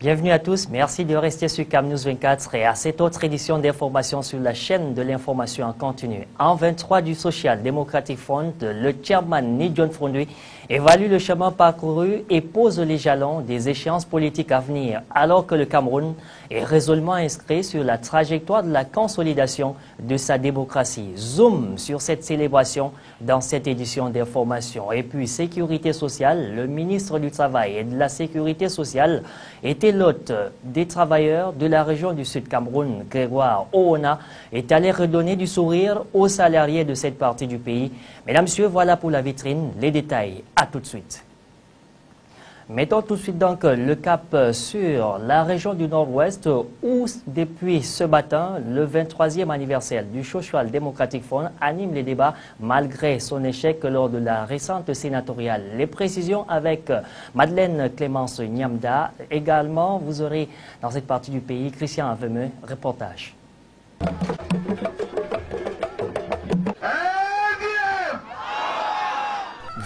Bienvenue à tous, merci de rester sur CamNews 24 et à cette autre édition d'information sur la chaîne de l'information en continu. En 23 du Social Democratic Front, le chairman Ni John Frondui évalue le chemin parcouru et pose les jalons des échéances politiques à venir, alors que le Cameroun est résolument inscrit sur la trajectoire de la consolidation de sa démocratie. Zoom sur cette célébration dans cette édition d'information. Et puis, sécurité sociale, le ministre du Travail et de la Sécurité sociale était l'hôte des travailleurs de la région du Sud Cameroun. Grégoire Oona est allé redonner du sourire aux salariés de cette partie du pays. Mesdames, Messieurs, voilà pour la vitrine, les détails. À tout de suite. Mettons tout de suite donc le cap sur la région du Nord-Ouest où depuis ce matin, le 23e anniversaire du Social Democratic Front anime les débats malgré son échec lors de la récente sénatoriale. Les précisions avec Madeleine Clémence Nyamda. Également, vous aurez dans cette partie du pays Christian Avemeux, reportage.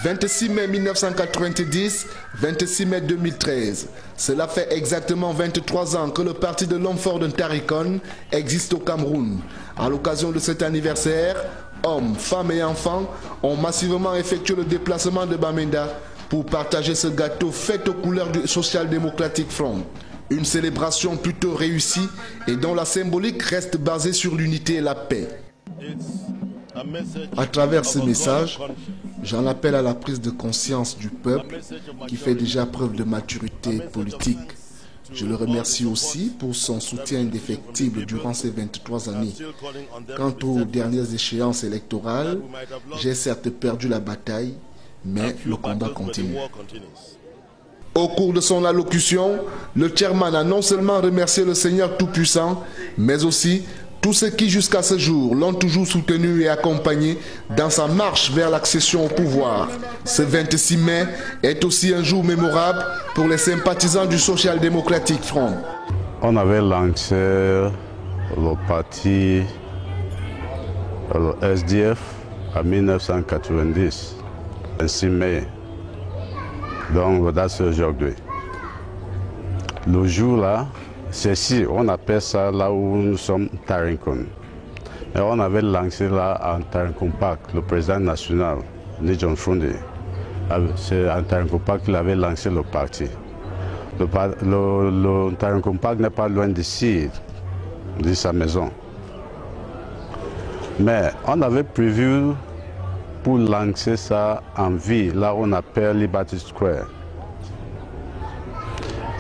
26 mai 1990, 26 mai 2013. Cela fait exactement 23 ans que le parti de l'homme fort de Ntarikon existe au Cameroun. À l'occasion de cet anniversaire, hommes, femmes et enfants ont massivement effectué le déplacement de Bamenda pour partager ce gâteau fait aux couleurs du Social Democratic Front. Une célébration plutôt réussie et dont la symbolique reste basée sur l'unité et la paix. À travers ce message, j'en appelle à la prise de conscience du peuple qui fait déjà preuve de maturité politique. Je le remercie aussi pour son soutien indéfectible durant ces 23 années. Quant aux dernières échéances électorales, j'ai certes perdu la bataille, mais le combat continue. Au cours de son allocution, le chairman a non seulement remercié le Seigneur Tout-Puissant, mais aussi tous ceux qui jusqu'à ce jour l'ont toujours soutenu et accompagné dans sa marche vers l'accession au pouvoir. Ce 26 mai est aussi un jour mémorable pour les sympathisants du Social Democratic Front. On avait lancé le parti, le SDF, en 1990, 26 mai. Donc, c'est aujourd'hui. Le jour-là, c'est ici, on appelle ça là où nous sommes Tarinkon. Et on avait lancé là en Tarinkon Park, le président national, Ni John Frondui. C'est en Tarinkon Park qu'il avait lancé le parti. Le Tarinkon Park n'est pas loin d'ici, de sa maison. Mais on avait prévu pour lancer ça en ville, là où on appelle Liberty Square.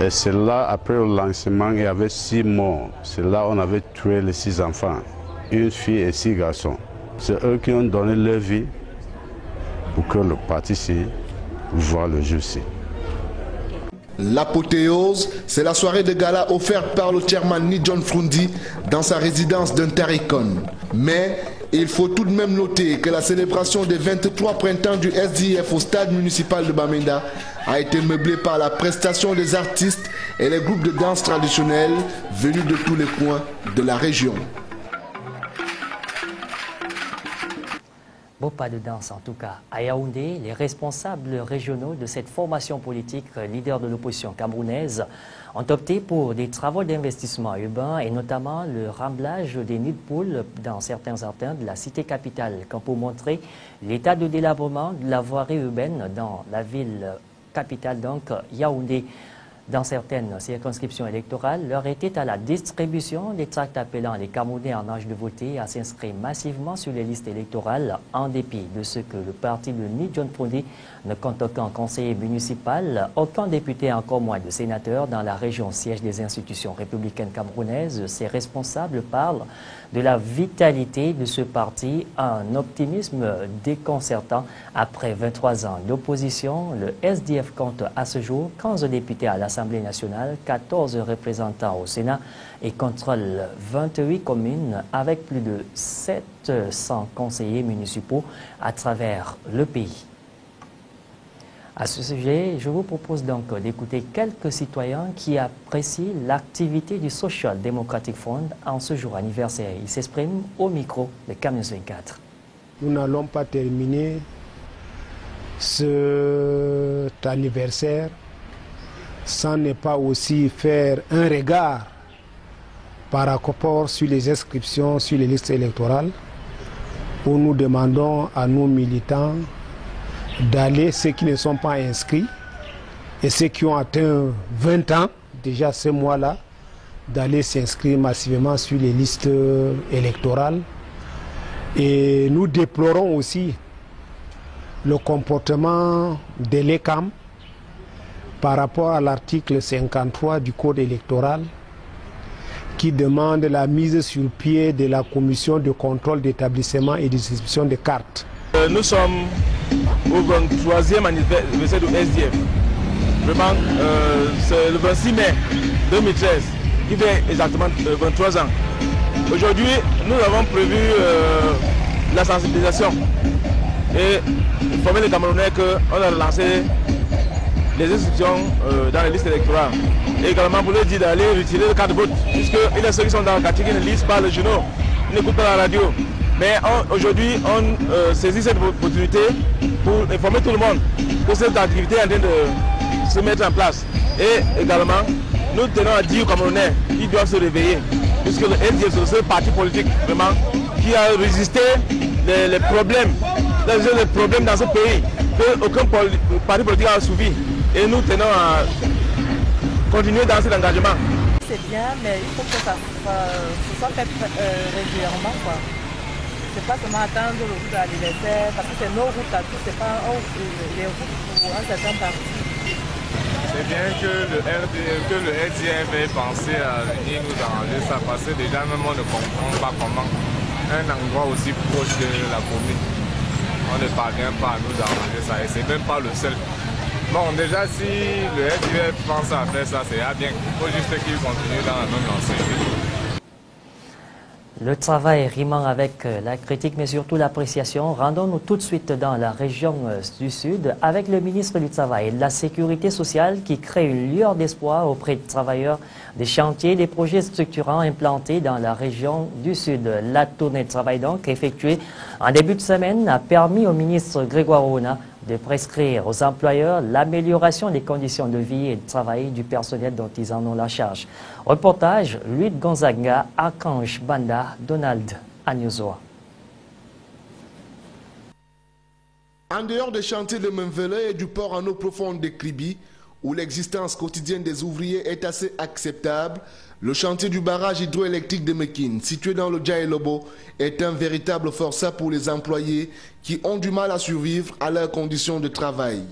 Et c'est là, après le lancement, il y avait 6 morts. C'est là on avait tué les 6 enfants, une fille et 6 garçons. C'est eux qui ont donné leur vie pour que le parti voit le jour-ci. L'apothéose, c'est la soirée de gala offerte par le chairman Ni John Frondui dans sa résidence d'Ntarikon. Mais il faut tout de même noter que la célébration des 23 printemps du SDF au stade municipal de Bamenda a été meublée par la prestation des artistes et les groupes de danse traditionnels venus de tous les coins de la région. Bon, pas de danse en tout cas. À Yaoundé, les responsables régionaux de cette formation politique, leader de l'opposition camerounaise, ont opté pour des travaux d'investissement urbain et notamment le remblage des nids de poules dans certains jardins de la cité capitale, comme pour montrer l'état de délabrement de la voirie urbaine dans la ville capitale, donc Yaoundé. Dans certaines circonscriptions électorales, l'heure était à la distribution des tracts appelant les Camerounais en âge de voter à s'inscrire massivement sur les listes électorales, en dépit de ce que le parti de Ni John Frondui ne compte aucun conseiller municipal, aucun député, encore moins de sénateur dans la région siège des institutions républicaines camerounaises. Ces responsables parlent de la vitalité de ce parti, un optimisme déconcertant après 23 ans d'opposition. Le SDF compte à ce jour 15 députés à l'Assemblée nationale, 14 représentants au Sénat et contrôle 28 communes avec plus de 700 conseillers municipaux à travers le pays. À ce sujet, je vous propose donc d'écouter quelques citoyens qui apprécient l'activité du Social Democratic Front en ce jour anniversaire. Ils s'expriment au micro de CamNews 24. Nous n'allons pas terminer cet anniversaire sans ne pas aussi faire un regard par rapport sur les inscriptions sur les listes électorales, où nous demandons à nos militants d'aller, ceux qui ne sont pas inscrits et ceux qui ont atteint 20 ans, déjà ce mois-là, d'aller s'inscrire massivement sur les listes électorales. Et nous déplorons aussi le comportement de l'ECAM par rapport à l'article 53 du Code électoral qui demande la mise sur pied de la commission de contrôle d'établissement et de distribution de cartes. Nous sommes au 23e anniversaire du SDF. Vraiment, c'est le 26 mai 2013 qui fait exactement 23 ans. Aujourd'hui, nous avons prévu la sensibilisation et informer les Camerounais qu'on a lancé les inscriptions dans les listes électorales. Et également pour leur dire d'aller retirer le carte de vote, puisqu'il y a ceux qui sont dans le quartier qui ne lisent pas le journal, qui n'écoutent pas la radio. Mais aujourd'hui, on saisit cette opportunité pour informer tout le monde que cette activité est en train de se mettre en place. Et également, nous tenons à dire aux Camerounais qu'ils doivent se réveiller, puisque le SDF c'est le seul parti politique vraiment qui a résisté les problèmes dans ce pays, qu'aucun parti politique n'a suivi. Et nous tenons à continuer dans cet engagement. C'est bien, mais il faut que ça soit fait régulièrement, quoi. C'est pas seulement attendre le jour de l'anniversaire, parce que c'est nos routes à tous, c'est pas les routes pour un certain parti. C'est bien que le SDF ait pensé à venir nous arranger ça, parce que déjà même on ne comprend pas comment un endroit aussi proche de la commune, on ne parvient pas à nous arranger ça, et c'est même pas le seul. Bon, déjà si le SDF pense à faire ça, c'est bien. Il faut juste qu'il continue dans la même lancée. Le travail rimant avec la critique, mais surtout l'appréciation. Rendons-nous tout de suite dans la région du Sud avec le ministre du Travail et de la Sécurité sociale qui crée une lueur d'espoir auprès des travailleurs des chantiers, des projets structurants implantés dans la région du Sud. La tournée de travail donc effectuée en début de semaine a permis au ministre Grégoire Auna de prescrire aux employeurs l'amélioration des conditions de vie et de travail du personnel dont ils en ont la charge. Reportage, Louis Gonzaga, Archange Banda, Donald Agnozoa. En dehors des chantiers de Menvele et du port en eau profonde de Kribi, où l'existence quotidienne des ouvriers est assez acceptable, le chantier du barrage hydroélectrique de Mekine, situé dans le Djaïlobo, est un véritable forçat pour les employés qui ont du mal à survivre à leurs conditions de travail.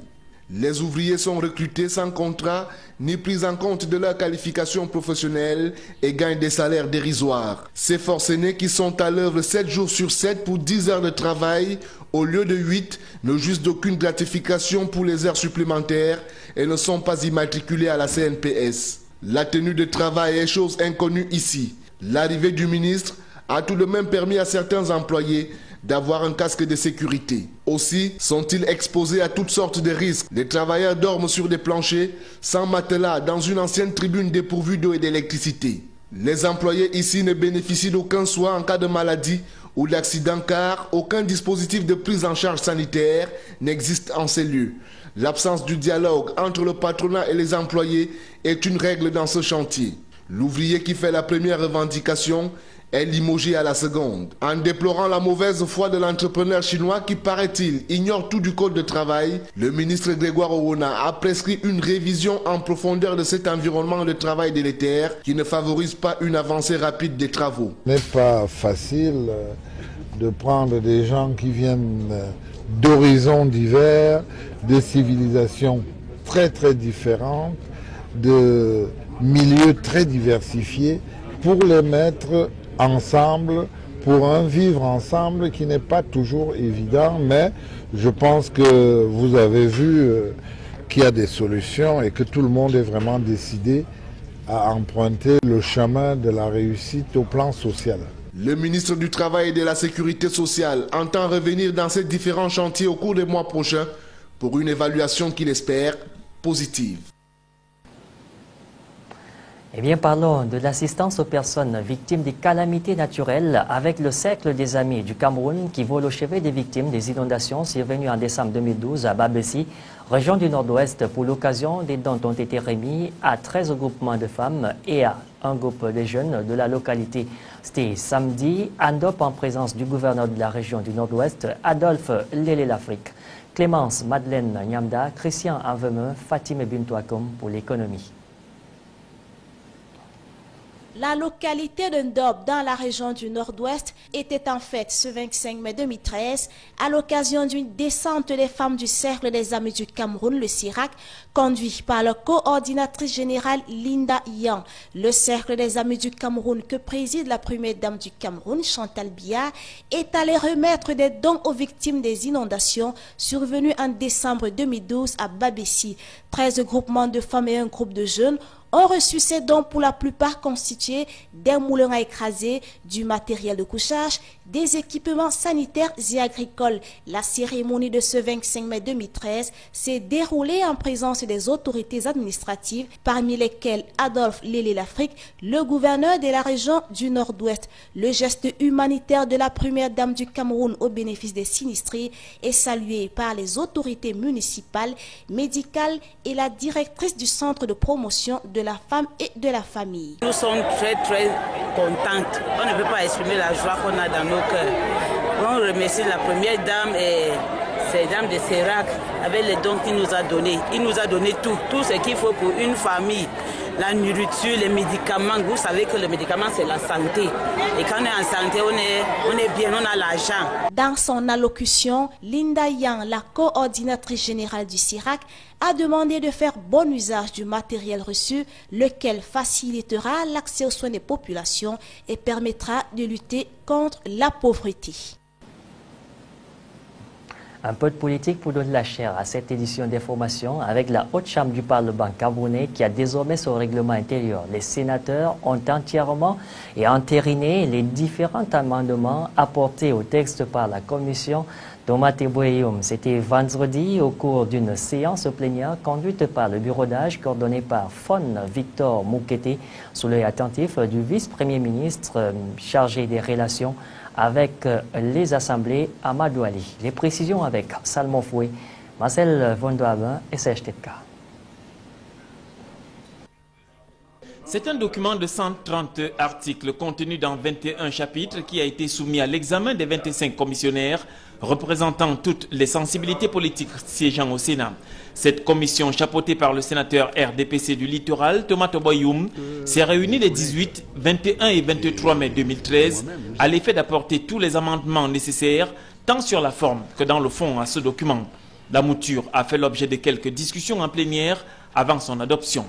Les ouvriers sont recrutés sans contrat ni prise en compte de leur qualification professionnelle et gagnent des salaires dérisoires. Ces forcenés qui sont à l'œuvre 7 jours sur 7 pour 10 heures de travail au lieu de 8 ne jouissent d'aucune gratification pour les heures supplémentaires et ne sont pas immatriculés à la CNPS. La tenue de travail est chose inconnue ici. L'arrivée du ministre a tout de même permis à certains employés d'avoir un casque de sécurité. Aussi sont-ils exposés à toutes sortes de risques. Les travailleurs dorment sur des planchers, sans matelas, dans une ancienne tribune dépourvue d'eau et d'électricité. Les employés ici ne bénéficient d'aucun soin en cas de maladie ou d'accident car aucun dispositif de prise en charge sanitaire n'existe en ces lieux. L'absence du dialogue entre le patronat et les employés est une règle dans ce chantier. L'ouvrier qui fait la première revendication est limogé à la seconde. En déplorant la mauvaise foi de l'entrepreneur chinois qui, paraît-il, ignore tout du code de travail, le ministre Grégoire Auna a prescrit une révision en profondeur de cet environnement de travail délétère qui ne favorise pas une avancée rapide des travaux. Ce n'est pas facile de prendre des gens qui viennent d'horizons divers, de civilisations très très différentes, de milieux très diversifiés, pour les mettre ensemble, pour un vivre ensemble qui n'est pas toujours évident, mais je pense que vous avez vu qu'il y a des solutions et que tout le monde est vraiment décidé à emprunter le chemin de la réussite au plan social. Le ministre du Travail et de la Sécurité sociale entend revenir dans ces différents chantiers au cours des mois prochains pour une évaluation qu'il espère positive. Eh bien, parlons de l'assistance aux personnes victimes des calamités naturelles avec le Cercle des Amis du Cameroun qui vole au chevet des victimes des inondations survenues en décembre 2012 à Babessi, région du Nord-Ouest. Pour l'occasion, des dons ont été remis à 13 groupements de femmes et à un groupe de jeunes de la localité. C'était samedi, ANDOP en présence du gouverneur de la région du Nord-Ouest, Adolphe Lélé-L'Afrique. Clémence Madeleine Nyamda, Christian Aveme, Fatime Bintouakom pour l'économie. La localité de Ndop dans la région du Nord-Ouest était en fête ce 25 mai 2013 à l'occasion d'une descente des femmes du Cercle des Amis du Cameroun, le CIRAC, conduit par la coordinatrice générale Linda Yang. Le Cercle des Amis du Cameroun que préside la première dame du Cameroun, Chantal Biya, est allé remettre des dons aux victimes des inondations survenues en décembre 2012 à Babessi. 13 groupements de femmes et un groupe de jeunes ont reçu ces dons pour la plupart constitués des moulins à écraser, du matériel de couchage, des équipements sanitaires et agricoles. La cérémonie de ce 25 mai 2013 s'est déroulée en présence des autorités administratives, parmi lesquelles Adolphe Lélé-L'Afrique, le gouverneur de la région du Nord-Ouest. Le geste humanitaire de la première dame du Cameroun au bénéfice des sinistrés est salué par les autorités municipales, médicales et la directrice du centre de promotion de la femme et de la famille. Nous sommes très contentes. On ne peut pas exprimer la joie qu'on a dans nos cœurs. On remercie la première dame et ces dames de CIRAC avec les dons qu'il nous a donnés. Il nous a donné tout ce qu'il faut pour une famille. La nourriture, les médicaments. Vous savez que le médicament c'est la santé. Et quand on est en santé, on est bien, on a l'argent. Dans son allocution, Linda Yang, la coordinatrice générale du CIRAC, a demandé de faire bon usage du matériel reçu, lequel facilitera l'accès aux soins des populations et permettra de lutter contre la pauvreté. Un peu de politique pour donner la chair à cette édition d'information avec la Haute Chambre du Parlement camerounais qui a désormais son règlement intérieur. Les sénateurs ont entièrement et entériné les différents amendements apportés au texte par la commission Tomate Boyum. C'était vendredi au cours d'une séance plénière conduite par le bureau d'âge coordonné par Fon Victor Moukete sous l'œil attentif du vice-premier ministre chargé des relations avec les assemblées Amadou Ali. Les précisions avec Salmon Foué, Marcel Vondoabin et Serge Tetka. C'est un document de 130 articles contenu dans 21 chapitres qui a été soumis à l'examen des 25 commissionnaires représentant toutes les sensibilités politiques siégeant au Sénat. Cette commission, chapeautée par le sénateur RDPC du Littoral, Tomate Boyum, s'est réunie les 18, 21 et 23 mai 2013 à l'effet d'apporter tous les amendements nécessaires, tant sur la forme que dans le fond à ce document. La mouture a fait l'objet de quelques discussions en plénière avant son adoption.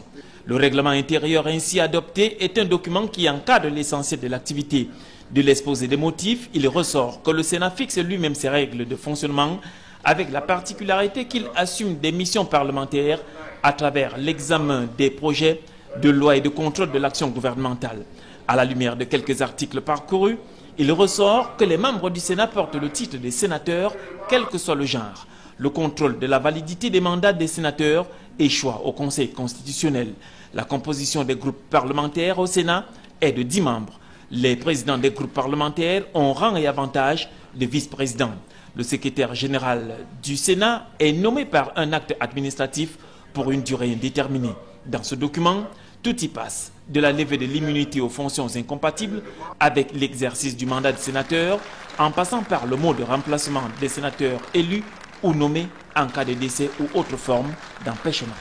Le règlement intérieur ainsi adopté est un document qui encadre l'essentiel de l'activité. De l'exposé des motifs, il ressort que le Sénat fixe lui-même ses règles de fonctionnement avec la particularité qu'il assume des missions parlementaires à travers l'examen des projets de loi et de contrôle de l'action gouvernementale. À la lumière de quelques articles parcourus, il ressort que les membres du Sénat portent le titre de sénateur, quel que soit le genre. Le contrôle de la validité des mandats des sénateurs échoit au Conseil constitutionnel. La composition des groupes parlementaires au Sénat est de 10 membres. Les présidents des groupes parlementaires ont rang et avantage de vice-président. Le secrétaire général du Sénat est nommé par un acte administratif pour une durée indéterminée. Dans ce document, tout y passe, de la levée de l'immunité aux fonctions incompatibles avec l'exercice du mandat de sénateur, en passant par le mot de remplacement des sénateurs élus ou nommés en cas de décès ou autre forme d'empêchement.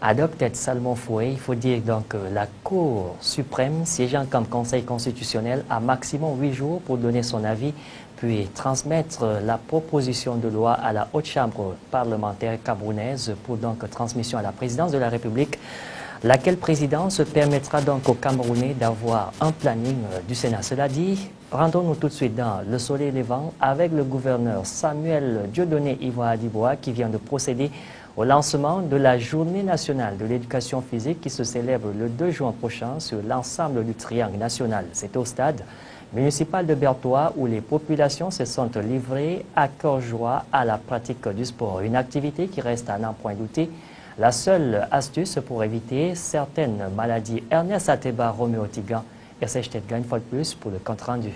Adopté Salmon Foué, il faut dire donc que la Cour suprême, siégeant comme Conseil constitutionnel, a maximum 8 jours pour donner son avis, puis transmettre la proposition de loi à la Haute Chambre parlementaire camerounaise pour donc transmission à la présidence de la République, laquelle présidence permettra donc aux Camerounais d'avoir un planning du Sénat. Cela dit, rendons-nous tout de suite dans le soleil levant avec le gouverneur Samuel Dieudonné Ivoire Adibois qui vient de procéder au lancement de la Journée nationale de l'éducation physique qui se célèbre le 2 juin prochain sur l'ensemble du triangle national. C'est au stade municipal de Berthois où les populations se sont livrées à cœur joie à la pratique du sport. Une activité qui reste à n'en point douter La seule astuce pour éviter certaines maladies. Ernest Ateba, Roméo Tigan, RCH Tetgan, une fois de plus pour le compte rendu.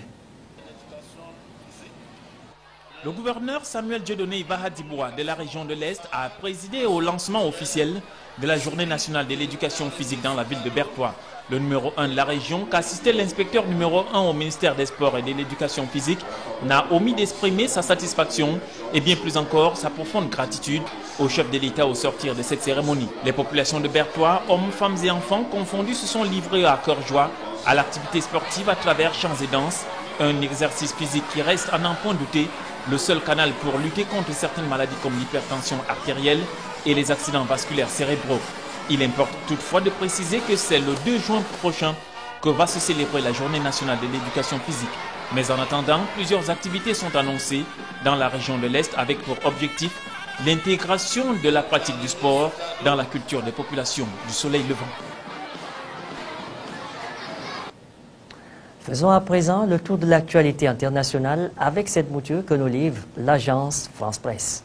Le gouverneur Samuel Dieudonné Ibahadiboua de la région de l'Est a présidé au lancement officiel de la Journée nationale de l'éducation physique dans la ville de Bertoua. Le numéro 1 de la région, qu'assistait l'inspecteur numéro 1 au ministère des Sports et de l'éducation physique, n'a omis d'exprimer sa satisfaction et bien plus encore sa profonde gratitude au chef de l'État au sortir de cette cérémonie. Les populations de Bertoua, hommes, femmes et enfants confondus, se sont livrés à cœur joie à l'activité sportive à travers chants et danses, un exercice physique qui reste à n'en point douter le seul canal pour lutter contre certaines maladies comme l'hypertension artérielle et les accidents vasculaires cérébraux. Il importe toutefois de préciser que c'est le 2 juin prochain que va se célébrer la Journée nationale de l'éducation physique. Mais en attendant, plusieurs activités sont annoncées dans la région de l'Est avec pour objectif l'intégration de la pratique du sport dans la culture des populations du soleil levant. Faisons à présent le tour de l'actualité internationale avec cette mouture que nous livre l'agence France Presse.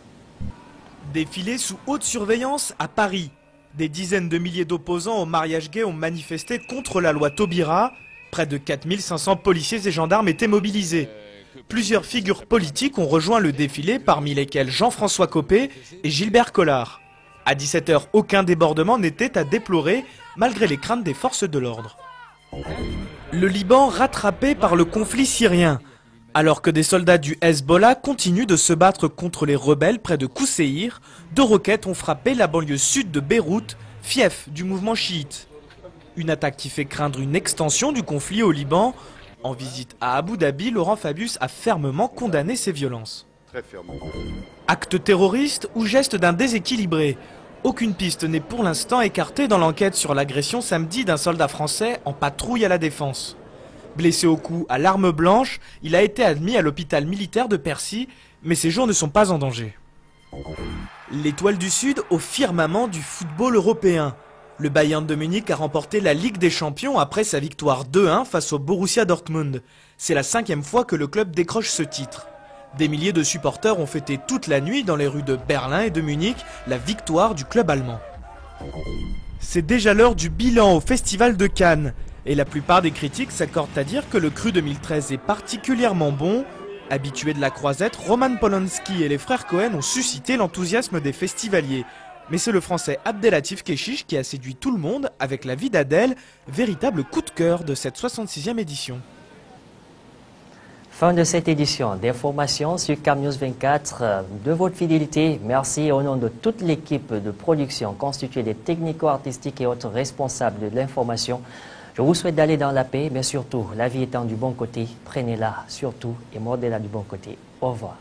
Défilé sous haute surveillance à Paris. Des dizaines de milliers d'opposants au mariage gay ont manifesté contre la loi Taubira. Près de 4500 policiers et gendarmes étaient mobilisés. Plusieurs figures politiques ont rejoint le défilé, parmi lesquelles Jean-François Copé et Gilbert Collard. À 17 h, aucun débordement n'était à déplorer, malgré les craintes des forces de l'ordre. Le Liban rattrapé par le conflit syrien. Alors que des soldats du Hezbollah continuent de se battre contre les rebelles près de Kousseir, 2 roquettes ont frappé la banlieue sud de Beyrouth, fief du mouvement chiite. Une attaque qui fait craindre une extension du conflit au Liban. En visite à Abu Dhabi, Laurent Fabius a fermement condamné ces violences. Acte terroriste ou geste d'un déséquilibré? Aucune piste n'est pour l'instant écartée dans l'enquête sur l'agression samedi d'un soldat français en patrouille à la Défense. Blessé au cou à l'arme blanche, il a été admis à l'hôpital militaire de Percy, mais ses jours ne sont pas en danger. L'Étoile du Sud au firmament du football européen. Le Bayern de Munich a remporté la Ligue des Champions après sa victoire 2-1 face au Borussia Dortmund. C'est la 5e fois que le club décroche ce titre. Des milliers de supporters ont fêté toute la nuit dans les rues de Berlin et de Munich la victoire du club allemand. C'est déjà l'heure du bilan au Festival de Cannes. Et la plupart des critiques s'accordent à dire que le cru 2013 est particulièrement bon. Habitués de la croisette, Roman Polanski et les frères Cohen ont suscité l'enthousiasme des festivaliers. Mais c'est le français Abdelatif Kechiche qui a séduit tout le monde avec La vie d'Adèle, véritable coup de cœur de cette 66e édition. Fin de cette édition d'information sur CAM News 24. De votre fidélité, merci au nom de toute l'équipe de production constituée des technico-artistiques et autres responsables de l'information. Je vous souhaite d'aller dans la paix, mais surtout, la vie étant du bon côté, prenez-la surtout et mordez-la du bon côté. Au revoir.